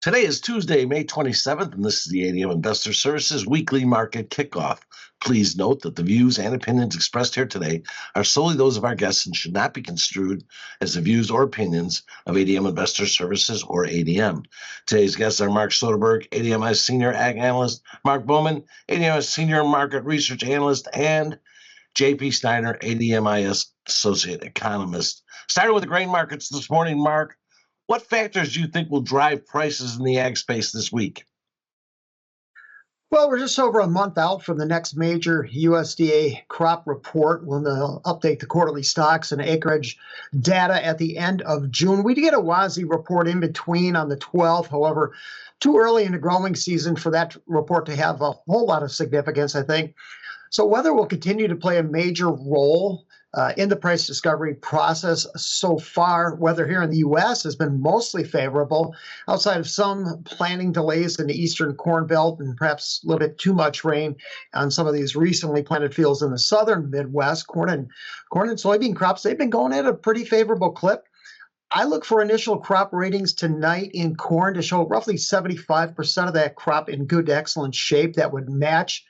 Today is Tuesday, May 27th, and this is the ADM Investor Services Weekly Market Kickoff. Please note that the views and opinions expressed here today are solely those of our guests and should not be construed as the views or opinions of ADM Investor Services or ADM. Today's guests are Mark Soderberg, ADMIS Senior Ag Analyst, Mark Bowman, ADMIS Senior Market Research Analyst, and JP Steiner, ADMIS Associate Economist. Starting with the grain markets this morning, Mark. What factors do you think will drive prices in the ag space this week? Well, we're just over a month out from the next major USDA crop report when they'll update the quarterly stocks and acreage data at the end of June. We did get a WASI report in between on the 12th. However, too early in the growing season for that report to have a whole lot of significance, I think. So weather will continue to play a major role in the price discovery process. So far, weather here in the U.S. has been mostly favorable, outside of some planting delays in the eastern corn belt and perhaps a little bit too much rain on some of these recently planted fields in the southern Midwest. Corn and soybean crops, they've been going at a pretty favorable clip. I look for initial crop ratings tonight in corn to show roughly 75% of that crop in good to excellent shape. That would match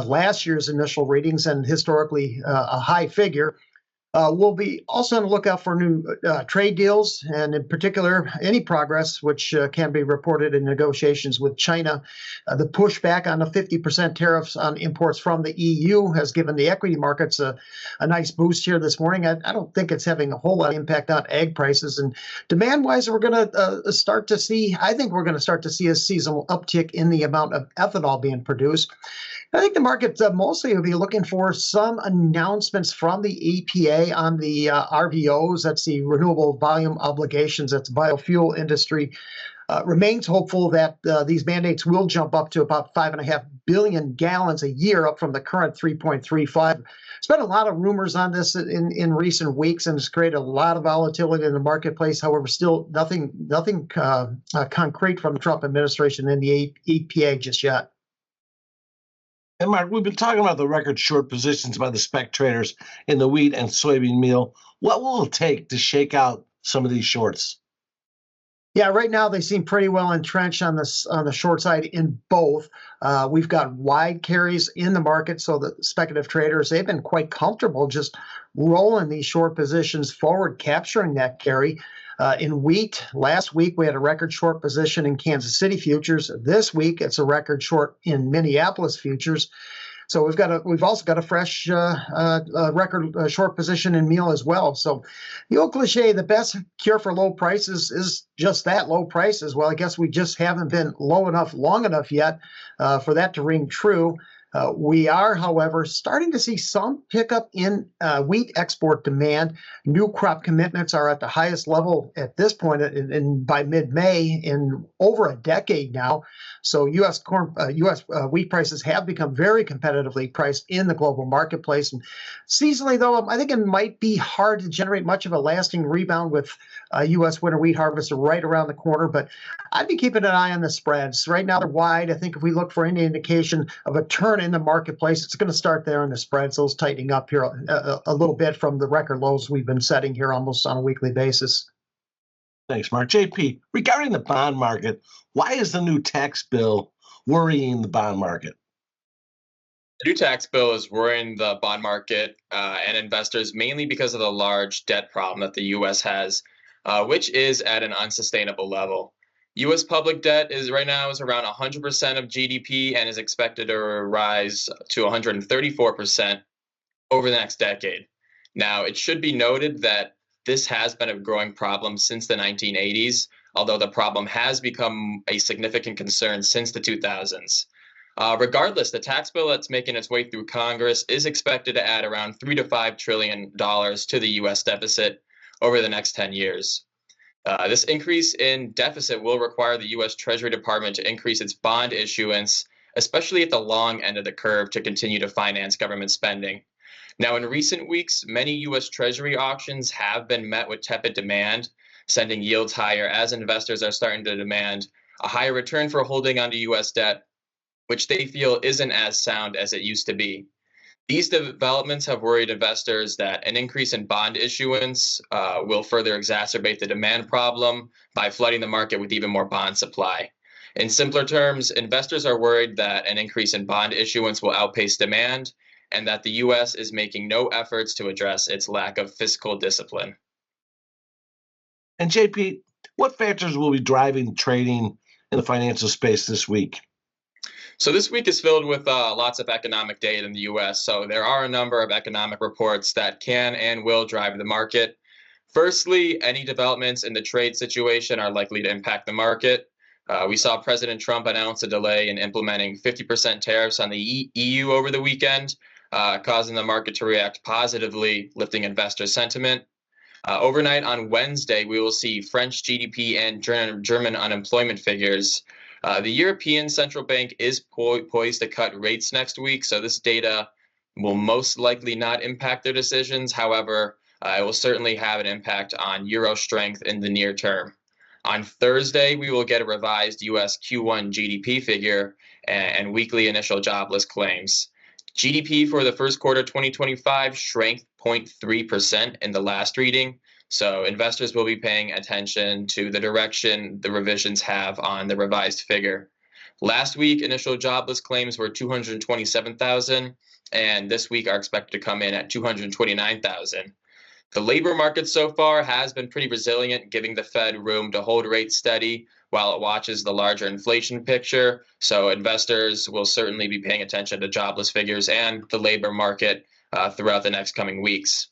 last year's initial ratings and historically a high figure. We'll be also on the lookout for new trade deals, and in particular, any progress which can be reported in negotiations with China. The pushback on the 50% tariffs on imports from the EU has given the equity markets a nice boost here this morning. I don't think it's having a whole lot of impact on ag prices. And demand-wise, we're going to start to see a seasonal uptick in the amount of ethanol being produced. I think the market mostly will be looking for some announcements from the EPA on the RVOs. That's the renewable volume obligations. That's the biofuel industry. Remains hopeful that these mandates will jump up to about 5.5 billion gallons a year, up from the current 3.35. There's been a lot of rumors on this in recent weeks, and it's created a lot of volatility in the marketplace. However, still nothing concrete from the Trump administration and the EPA just yet. And Mark, we've been talking about the record short positions by the spec traders in the wheat and soybean meal. What will it take to shake out some of these shorts? Yeah, right now they seem pretty well entrenched on the short side in both. We've got wide carries in the market, so the speculative traders, they've been quite comfortable just rolling these short positions forward, capturing that carry. In wheat, last week we had a record short position in Kansas City futures. This week it's a record short in Minneapolis futures. So we've also got a fresh record short position in meal as well. So the old cliche, the best cure for low prices is just that, low prices. Well, I guess we just haven't been low enough long enough yet for that to ring true. We are, however, starting to see some pickup in wheat export demand. New crop commitments are at the highest level at this point by mid-May in over a decade now. So U.S. wheat prices have become very competitively priced in the global marketplace. And seasonally, though, I think it might be hard to generate much of a lasting rebound with U.S. winter wheat harvest right around the corner. But I'd be keeping an eye on the spreads. Right now, they're wide. I think if we look for any indication of a turn in the marketplace, it's going to start there in the spreads. Those tightening up here a little bit from the record lows we've been setting here almost on a weekly basis. Thanks, Mark. JP, regarding the bond market, why is the new tax bill worrying the bond market? The new tax bill is worrying the bond market and investors mainly because of the large debt problem that the U.S. has, which is at an unsustainable level. U.S. public debt is right now around 100% of GDP and is expected to rise to 134% over the next decade. Now, it should be noted that this has been a growing problem since the 1980s, although the problem has become a significant concern since the 2000s. Regardless, the tax bill that's making its way through Congress is expected to add around $3 to $5 trillion to the U.S. deficit over the next 10 years. This increase in deficit will require the U.S. Treasury Department to increase its bond issuance, especially at the long end of the curve, to continue to finance government spending. Now, in recent weeks, many U.S. Treasury auctions have been met with tepid demand, sending yields higher as investors are starting to demand a higher return for holding onto U.S. debt, which they feel isn't as sound as it used to be. These developments have worried investors that an increase in bond issuance will further exacerbate the demand problem by flooding the market with even more bond supply. In simpler terms, investors are worried that an increase in bond issuance will outpace demand and that the U.S. is making no efforts to address its lack of fiscal discipline. And JP, what factors will be driving trading in the financial space this week? So this week is filled with lots of economic data in the U.S. So there are a number of economic reports that can and will drive the market. Firstly, any developments in the trade situation are likely to impact the market. We saw President Trump announce a delay in implementing 50% tariffs on the EU over the weekend, causing the market to react positively, lifting investor sentiment. Overnight on Wednesday, we will see French GDP and German unemployment figures. The European Central Bank is poised to cut rates next week, so this data will most likely not impact their decisions. However, it will certainly have an impact on euro strength in the near term. On Thursday, we will get a revised U.S. Q1 GDP figure and weekly initial jobless claims. GDP for the first quarter 2025 shrank 0.3% in the last reading, so investors will be paying attention to the direction the revisions have on the revised figure. Last week, initial jobless claims were 227,000, and this week are expected to come in at 229,000. The labor market so far has been pretty resilient, giving the Fed room to hold rates steady while it watches the larger inflation picture. So investors will certainly be paying attention to jobless figures and the labor market throughout the next coming weeks.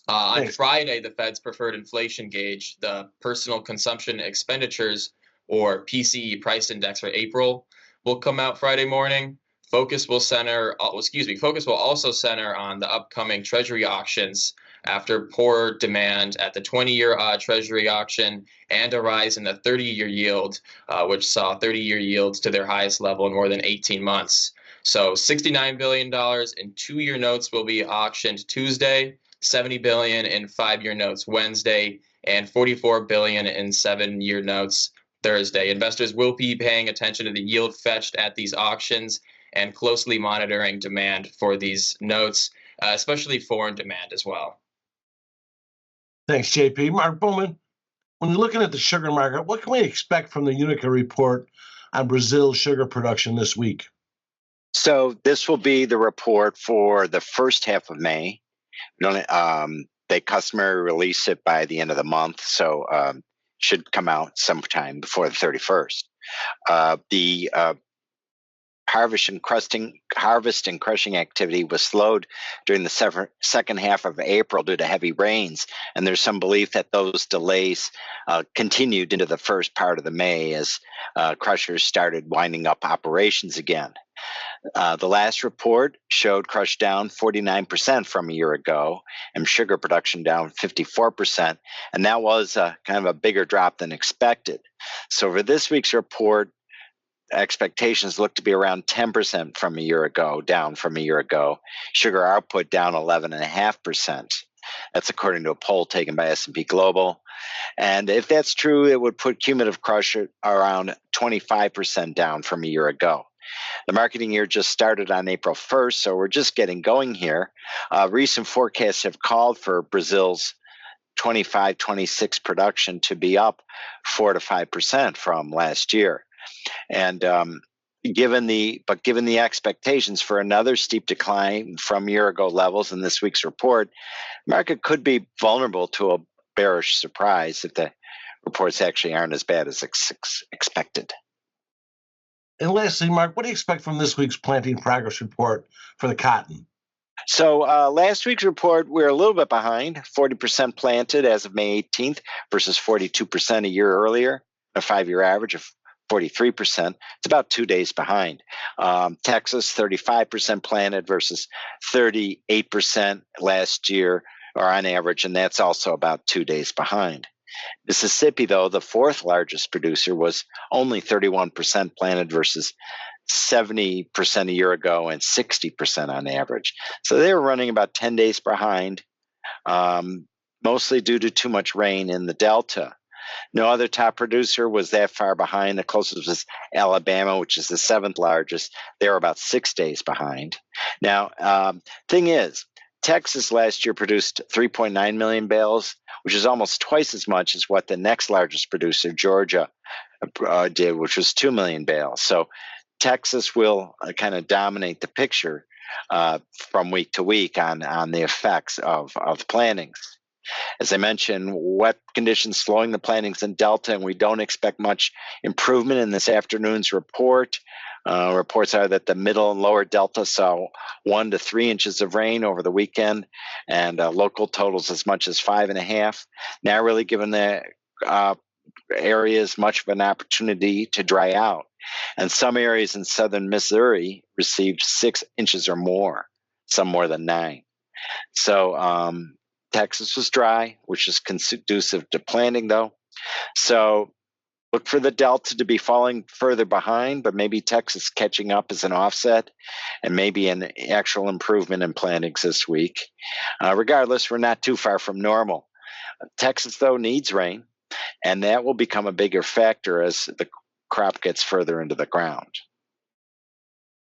On Friday, the Fed's preferred inflation gauge, the Personal Consumption Expenditures, or PCE price index for April, will come out Friday morning. Focus will also center on the upcoming Treasury auctions after poor demand at the 20-year Treasury auction and a rise in the 30-year yield, which saw 30-year yields to their highest level in more than 18 months. So $69 billion in 2-year notes will be auctioned Tuesday, $70 billion in 5-year notes Wednesday, and $44 billion in 7-year notes Thursday. Investors will be paying attention to the yield fetched at these auctions and closely monitoring demand for these notes, especially foreign demand as well. Thanks, JP. Mark Bowman, when you're looking at the sugar market, what can we expect from the Unica report on Brazil's sugar production this week? So this will be the report for the first half of May. They customarily release it by the end of the month, so should come out sometime before the 31st. The harvest and crushing activity was slowed during the second half of April due to heavy rains, and there's some belief that those delays continued into the first part of the May as crushers started winding up operations again. The last report showed crush down 49% from a year ago and sugar production down 54%, and that was kind of a bigger drop than expected. So for this week's report, expectations look to be around 10% from a year ago, down from a year ago. Sugar output down 11.5%. That's according to a poll taken by S&P Global. And if that's true, it would put cumulative crush around 25% down from a year ago. The marketing year just started on April 1st, so we're just getting going here. Recent forecasts have called for Brazil's 25-26 production to be up 4 to 5% from last year. And given the expectations for another steep decline from year-ago levels in this week's report, market could be vulnerable to a bearish surprise if the reports actually aren't as bad as expected. And lastly, Mark, what do you expect from this week's planting progress report for the cotton? So last week's report, we're a little bit behind, 40% planted as of May 18th versus 42% a year earlier, a 5-year average of 43%. It's about 2 days behind. Texas, 35% planted versus 38% last year, or on average, and that's also about 2 days behind. Mississippi, though, the fourth largest producer, was only 31% planted versus 70% a year ago and 60% on average. So they were running about 10 days behind, mostly due to too much rain in the Delta. No other top producer was that far behind. The closest was Alabama, which is the 7th largest. They were about 6 days behind. Now, thing is, Texas last year produced 3.9 million bales, which is almost twice as much as what the next largest producer, Georgia, did, which was 2 million bales. So Texas will kind of dominate the picture from week to week on the effects of plantings. As I mentioned, wet conditions slowing the plantings in Delta, and we don't expect much improvement in this afternoon's report. Reports are that the middle and lower Delta saw 1 to 3 inches of rain over the weekend, and local totals as much as 5.5. Now, really giving the areas much of an opportunity to dry out. And some areas in southern Missouri received 6 inches or more, some more than 9. So Texas was dry, which is conducive to planting, though. So look for the Delta to be falling further behind, but maybe Texas catching up as an offset, and maybe an actual improvement in plantings this week. Regardless, we're not too far from normal. Texas, though, needs rain, and that will become a bigger factor as the crop gets further into the ground.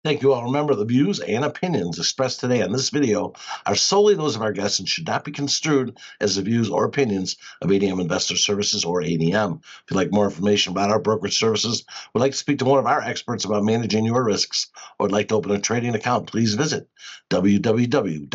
Thank you all. Remember, the views and opinions expressed today on this video are solely those of our guests and should not be construed as the views or opinions of ADM Investor Services or ADM. If you'd like more information about our brokerage services, would like to speak to one of our experts about managing your risks, or would like to open a trading account, please visit www.admis.com.